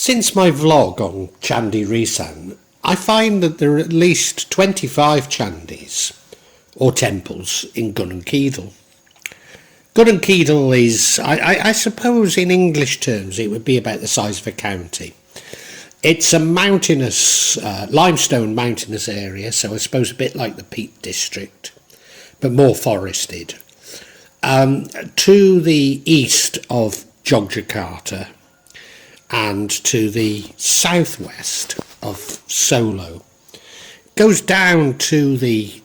Since my vlog on Candi Risan, I find that there are at least 25 candis, or temples, in Gunungkidul. Gunungkidul is, I suppose in English terms, it would be about the size of a county. It's a mountainous, limestone mountainous area, so I suppose a bit like the Peak District, but more forested. To the east of Yogyakarta and to the southwest of Solo, goes down to the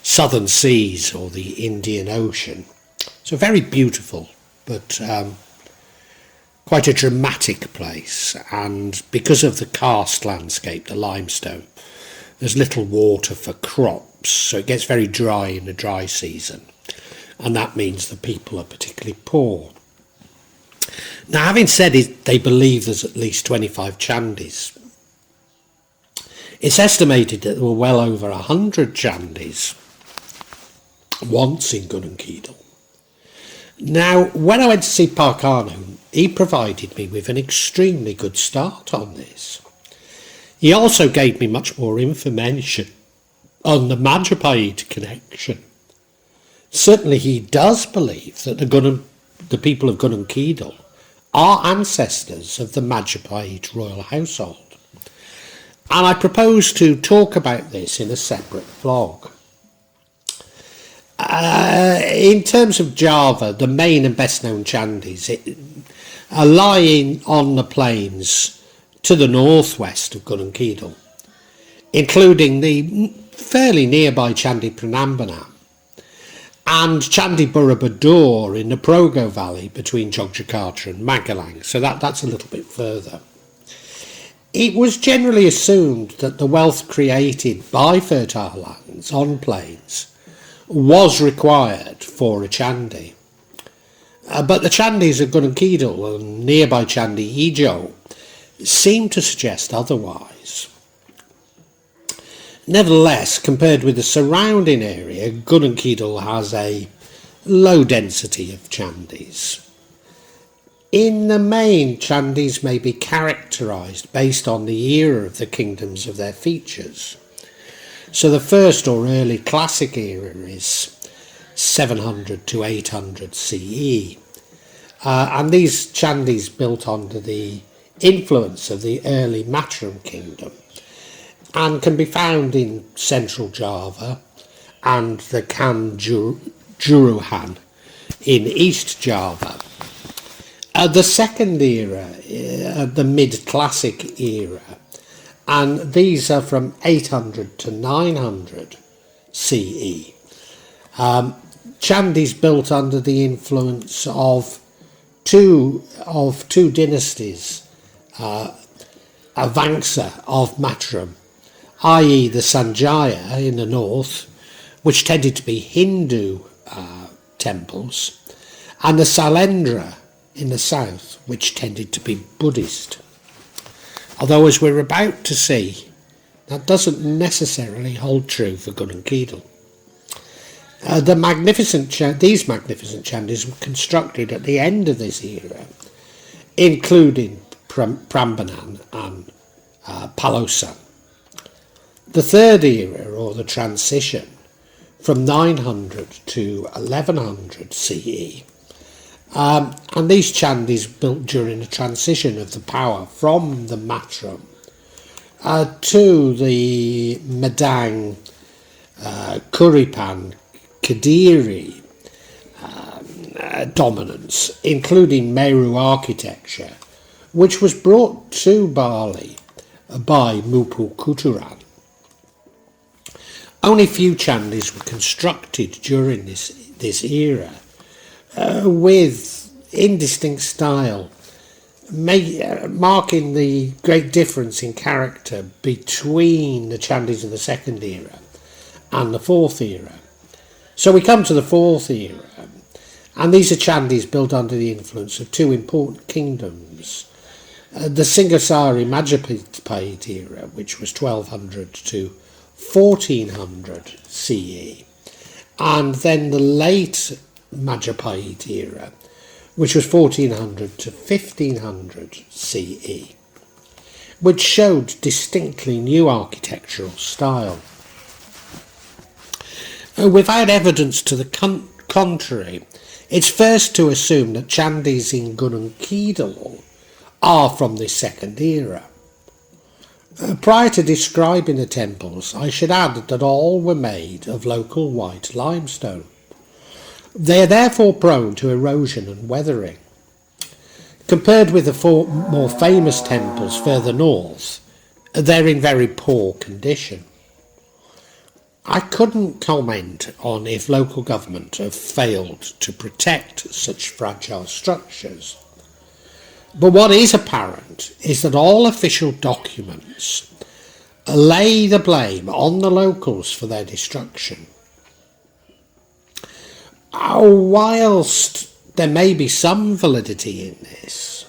southern seas or the Indian Ocean. So very beautiful, but quite a dramatic place, and because of the karst landscape, the limestone, there's little water for crops, so it gets very dry in the dry season, and that means the people are particularly poor. Now, having said it, they believe there's at least 25 candis. It's estimated that there were well over 100 candis once in Gunungkidul. Now, when I went to see Pacarejo, he provided me with an extremely good start on this. He also gave me much more information on the Majapahit connection. Certainly he does believe that the people of Gunungkidul are ancestors of the Majapahit royal household. And I propose to talk about this in a separate vlog. In terms of Java, the main and best known candis are lying on the plains to the northwest of Gunungkidul, including the fairly nearby Candi Prambanan and Candi Borobudur in the Progo Valley between Yogyakarta and Magelang, so that's a little bit further. It was generally assumed that the wealth created by fertile lands on plains was required for a candi. But the candis of Gunungkidul and nearby Candi Ijo seem to suggest otherwise. Nevertheless, compared with the surrounding area, Gunungkidul has a low density of candis. In the main, candis may be characterised based on the era of the kingdoms of their features. So the first or early classic era is 700 to 800 CE. And these candis built under the influence of the early Mataram kingdom and can be found in central Java and the Kanjuruhan in East Java. The second era, the mid-classic era, and these are from 800 to 900 CE. Candis built under the influence of two dynasties, Avangsa of Mataram, i.e. the Sanjaya in the north, which tended to be Hindu temples, and the Sailendra in the south, which tended to be Buddhist. Although, as we're about to see, that doesn't necessarily hold true for Gunungkidul. These magnificent candis were constructed at the end of this era, including Prambanan and Phallus. The third era, or the transition, from 900 to 1100 CE, and these candis built during the transition of the power from the Mataram to the Medang, Kuripan, Kadiri dominance, including Meru architecture, which was brought to Bali by Mupu Kuturan. Only few candis were constructed during this era, with indistinct style, marking the great difference in character between the candis of the second era and the fourth era. So we come to the fourth era, and these are candis built under the influence of two important kingdoms. The Singasari Majapahit era, which was 1200 to 1400 CE, and then the late Majapahit era, which was 1400 to 1500 CE, which showed distinctly new architectural style. Without evidence to the contrary, it's first to assume that candis in Gunung Kidul are from this second era. Prior to describing the temples, I should add that all were made of local white limestone. They are therefore prone to erosion and weathering. Compared with the more famous temples further north, they're in very poor condition. I couldn't comment on if local government have failed to protect such fragile structures. But what is apparent is that all official documents lay the blame on the locals for their destruction. Whilst there may be some validity in this,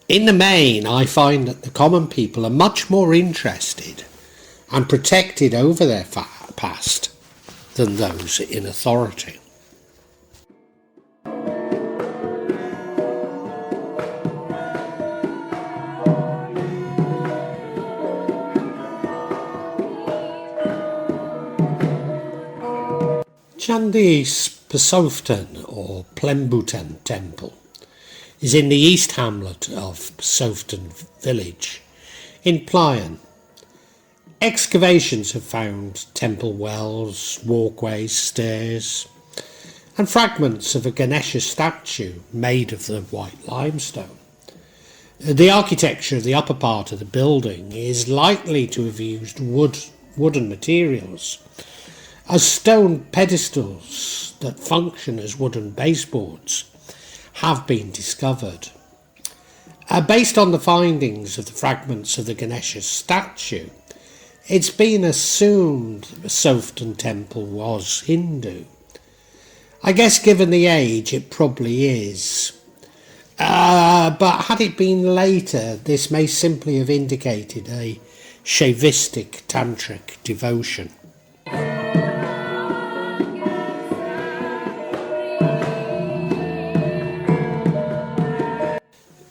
in the main I find that the common people are much more interested and protected over their past than those in authority. Candi Psoftan or Plembutan Temple is in the east hamlet of Psoftan village in Playen. Excavations have found temple wells, walkways, stairs, and fragments of a Ganesha statue made of the white limestone. The architecture of the upper part of the building is likely to have used wooden materials, as stone pedestals that function as wooden baseboards have been discovered. Based on the findings of the fragments of the Ganesha statue, it's been assumed the Psoftan temple was Hindu. I guess given the age it probably is. But had it been later, this may simply have indicated a Shaivistic tantric devotion.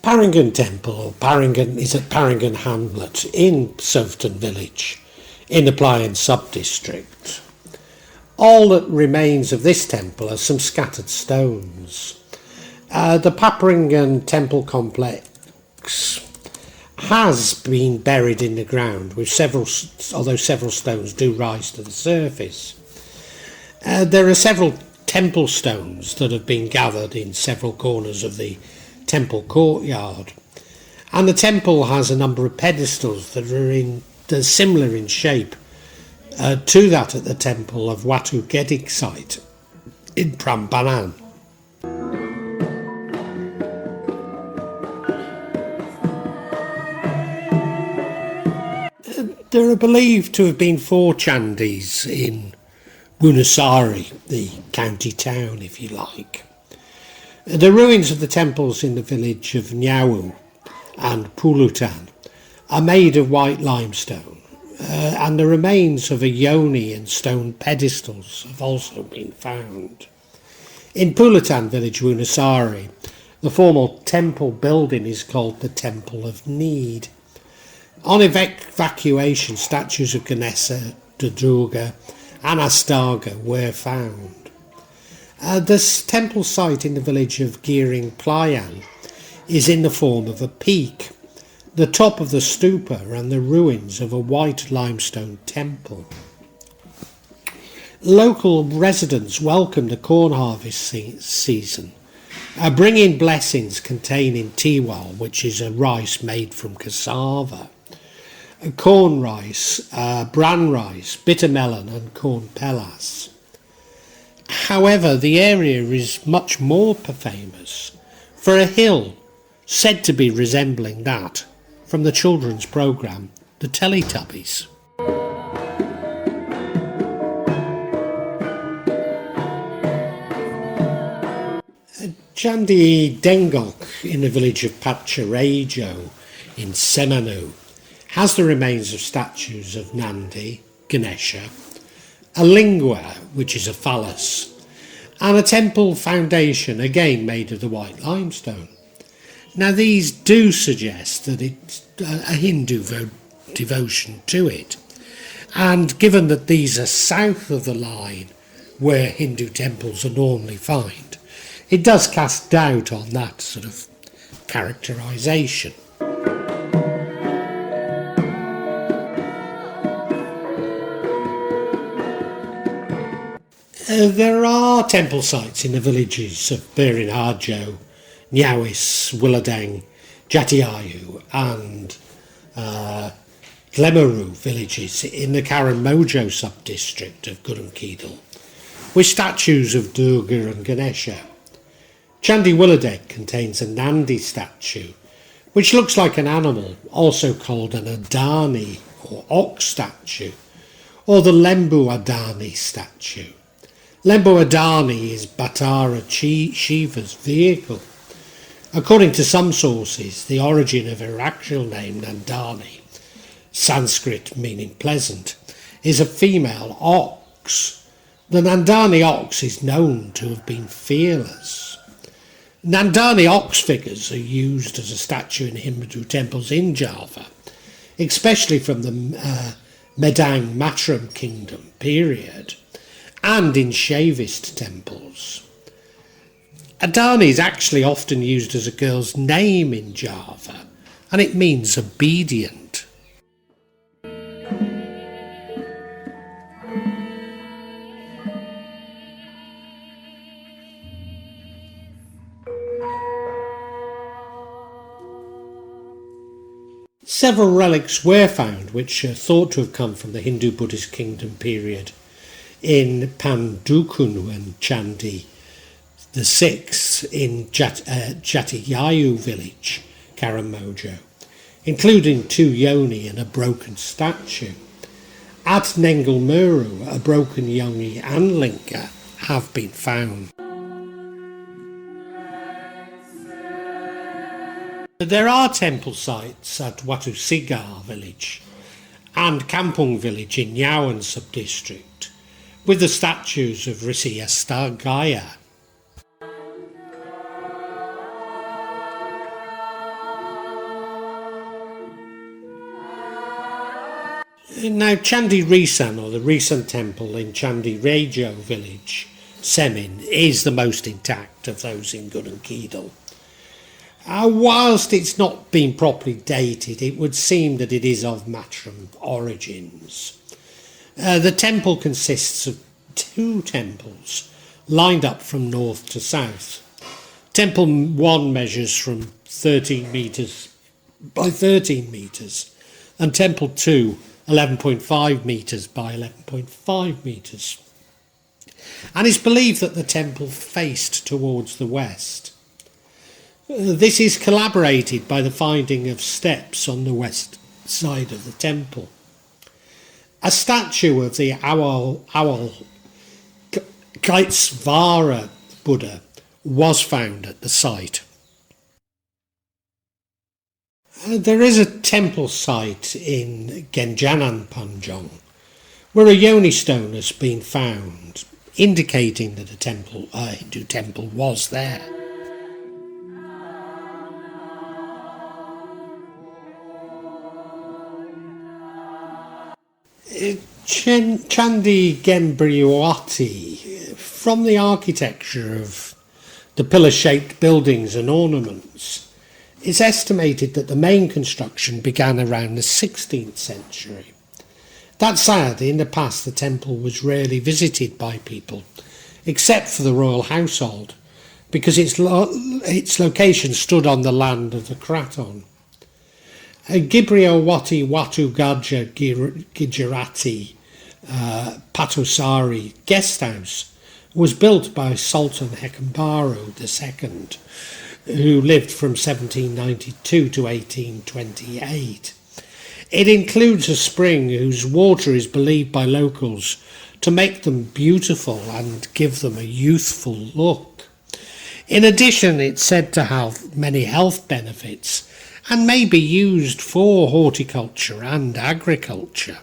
Papringan Temple, or Papringan, is at Papringan Hamlet in Psoftan village in the Playen subdistrict. All that remains of this temple are some scattered stones. The Papringan Temple complex has been buried in the ground, with although several stones do rise to the surface. There are several temple stones that have been gathered in several corners of the temple courtyard, and the temple has a number of pedestals that are similar in shape to that at the temple of Watu Gedig site in Prambanan. There are believed to have been 4 candis in Wonosari, the county town if you like. The ruins of the temples in the village of Nyawu and Plembutan are made of white limestone, and the remains of a yoni and stone pedestals have also been found. In Plembutan village, Wonosari, the formal temple building is called the Temple of Need. On evacuation, statues of Ganesha, Durga and Astaga were found. The temple site in the village of Playen is in the form of a peak, the top of the stupa and the ruins of a white limestone temple. Local residents welcome the corn harvest season, bringing blessings containing tiwal, which is a rice made from cassava, corn rice, bran rice, bitter melon and corn pelas. However, the area is much more famous for a hill said to be resembling that from the children's programme The Teletubbies. Candi Dengok in the village of Pacarejo in Semanu has the remains of statues of Nandi, Ganesha, a linga, which is a phallus, and a temple foundation again made of the white limestone. Now these do suggest that it's a Hindu devotion to it, and given that these are south of the line where Hindu temples are normally found, it does cast doubt on that sort of characterisation. There are temple sites in the villages of Bejiharjo, Ngawis, Wiladeg, Jatiayu and Nglemuru villages in the Karangmojo subdistrict of Gunungkidul, with statues of Durga and Ganesha. Candi Wiladeg contains a Nandi statue, which looks like an animal, also called an Adani or ox statue, or the Lembu Adani statue. Lembu Adani is Bhattara Shiva's vehicle. According to some sources, the origin of her actual name, Nandani, Sanskrit meaning pleasant, is a female ox. The Nandani ox is known to have been fearless. Nandani ox figures are used as a statue in Hindu temples in Java, especially from the Medang Mataram kingdom period, and in Shaivist temples. Adani is actually often used as a girl's name in Java, and it means obedient. Several relics were found which are thought to have come from the Hindu-Buddhist kingdom period in Padukuhan Candi VI in Jatiayu Village, Karangmojo, including 2 yoni and a broken statue. At Nglemuru, a broken yoni and linga have been found. There are temple sites at Watusigar village and Kampung village in Yawan subdistrict, with the statues of Rishi Astagaya. Now, Candi Risan, or the Risan Temple in Candi Risan village, Semanu, is the most intact of those in Gunungkidul. Whilst it's not been properly dated, it would seem that it is of Mataram origins. The temple consists of 2 temples lined up from north to south. Temple 1 measures from 13 metres by 13 metres, and Temple 2 11.5 metres by 11.5 metres. And it's believed that the temple faced towards the west. This is corroborated by the finding of steps on the west side of the temple. A statue of the Awal Kaitsvara Buddha was found at the site. There is a temple site in Genjanan Panjong where a yoni stone has been found, indicating that a Hindu temple was there. Candi Gembriwati, from the architecture of the pillar-shaped buildings and ornaments, it's estimated that the main construction began around the 16th century. That said, in the past the temple was rarely visited by people, except for the royal household, because its location stood on the land of the Kraton. Gibriawati Watu Gaja Gujarati Patusari guest house was built by Sultan Hekambaro II, who lived from 1792 to 1828. It includes a spring whose water is believed by locals to make them beautiful and give them a youthful look. In addition, it's said to have many health benefits and may be used for horticulture and agriculture.